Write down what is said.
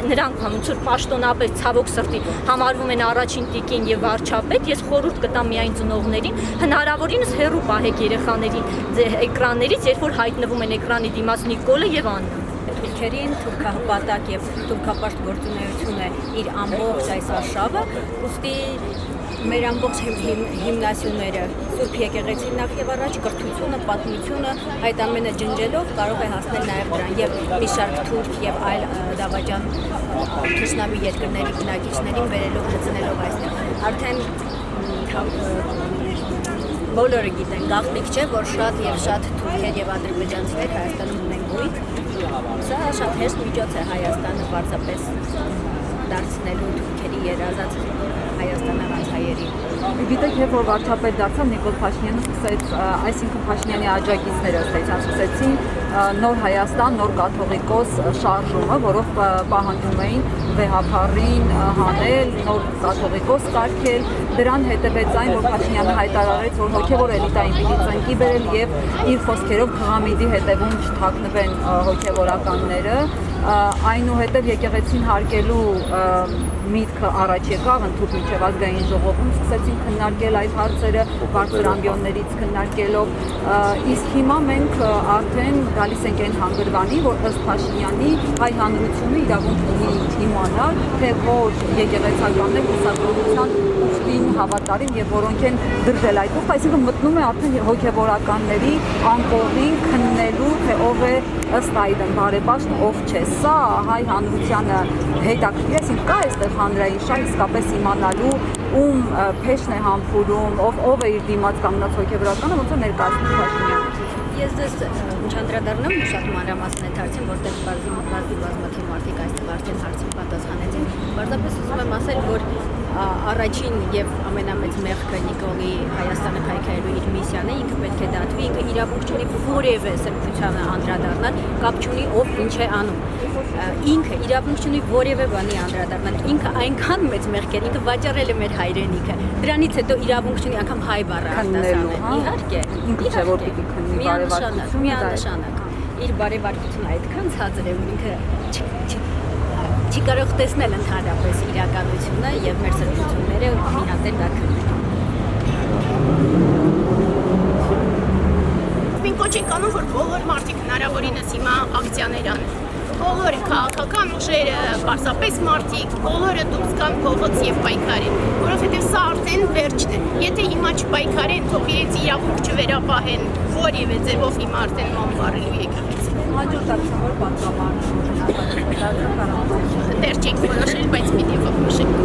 նրանք պաշտոնապես ցավոք սրտի համարվում են առաջին տիկին եւ վարչապետ, ես խորհուրդ կտամ միայն ծնողներին հնարավորինս հեռու պահեք երեխաներին էկրաններից, երբ որ հայտնվում են էկրանի դիմաց Նիկոլը եւ Աննան։ Թուրքերին թուրքահպատակ եւ թուրքապաշտ գործունեությունը իր ամբողջ այս արշավը, ուստի մեր ամբողջ հիմնասյուները Սուրբ Եկեղեցին նախ եւ առաջ կրթությունը, պատմությունը այդ ամենը ջնջելով կարող է հասնել նաեւ դրան եւ մի շարք թուրք եւ այլ դավաճան թշնամի երկրների բնակիչներին վերելով գտնելով այստեղ արդեն բոլորը գիտեն, գաղտնիք չէ, որ շատ եւ շատ թուրքեր եւ ադրբեջանցիներ Հայաստանում ունեն գույք։ Սա շատ հեշտ միջոց է Հայաստանը պարզապես դարձնելու թուրքերի երազած հայաստանավանց հայերի։ Գիտեք, երբ որ վարչապետ դարձավ Նիկոլ Փաշինյանը սկսեց, այսինքն Փաշինյանի աջակիցները սկսեցին նոր Հայաստան, նոր կաթողիկոս շարժումը, որով պահանջում էին վեհափառին հանել, նոր կաթողիկոս կարգել։ Դրան հետևեց այն, որ Փաշինյանը հայտարարեց, որ հոգևոր էլիտային պիտի ծնկի բերել եւ իր խոսքերով քղամիդի հետևում չթաքնվեն հոգևորականները։ Այնուհետև եկեղեցին հարկելու միտքը առաջ եկավ, ընդհանուր միջև ազգային ժողովում սկսեցին քննարկել այդ հարցերը, բարձր ամբիոններից քննարկելով, իսկ հիմա մենք արդեն գալիս ենք այն հանգրվանի, որ ըստ Փաշինյանի հայ հանրությունը իրավունք ունի իմանալ, թե որ եկեղեցականներ կուսակցության ուխտին հավատարիմ եւ որոնք են դրվել այդ ուխտ, այսինքն մտնում է արդեն հոգևորականների անկողին քննելու, թե ով է ըստ այդմ բարեպաշտ, ով չէ։ Սա հայ հանրությանը հետաքրքիր է, այսինքն կա այստեղ հանրային շահ իսկապես իմանալու ում փեշն է համբուրում, ով է իր դիմաց կանգնած հոգևորականը, ոնց է ներկայացնում Փաշինյանը։ Ես դες չանդրադառնամ ու շատ մանրամասն այդ հարցին, որտեղ բազմաթիվ մարդիկ այստեղ արդեն հարցին պատասխանեցին, պարզապես ուզում եմ ասել, որ առաջին եւ ամենամեծ մեղքը Նիկոլի Հայաստանը քայքայելու իր միսիան է, ինքը պետք է դատվի, ինքը իրավունք չունի որևէ սրբությանը անդրադառնալ, կապ չունի ով ինչ է անում։ Ինքը իրավունք չունի որևէ բանի անդրադառնալ, ինքը այնքան մեծ մեղք էր, ինքը վաճառել է մեր հայրենիքը։ Դրանից հետո իրավունք չունի անգամ հայ բառը արտասանել։ Իհարկե, ինքը չէ որ պիտի քննի բարեվարկությունը, միանշանակ։ Իր բարեվարկությունը այդքան ցածր է, որ ինքը չի կարող տեսնել ընդհանրապես իրականությունը եւ մեր սրբությունները մի հատ էլ դա քննել։ Մենք կոչ ենք անում, որ բոլոր մարդիկ հնարավորինս հիմա ակցիաներ անեն։ Բոլորը քաղաքական ուժերը, պարզապես մարդիկ, բոլորը դուրս գան փողոց եւ պայքարեն, որովհետեւ սա արդեն վերջն է։ Եթե հիմա չպայքարեն, թող իրենց իրավունք չվերապահեն, որևէ ձևով հիմա արդեն մանվարելու եկեղեցին։ Հաջորդ ակցիա որ պատկաբանում դեռ չենք որոշել, բայց պիտի որոշենք։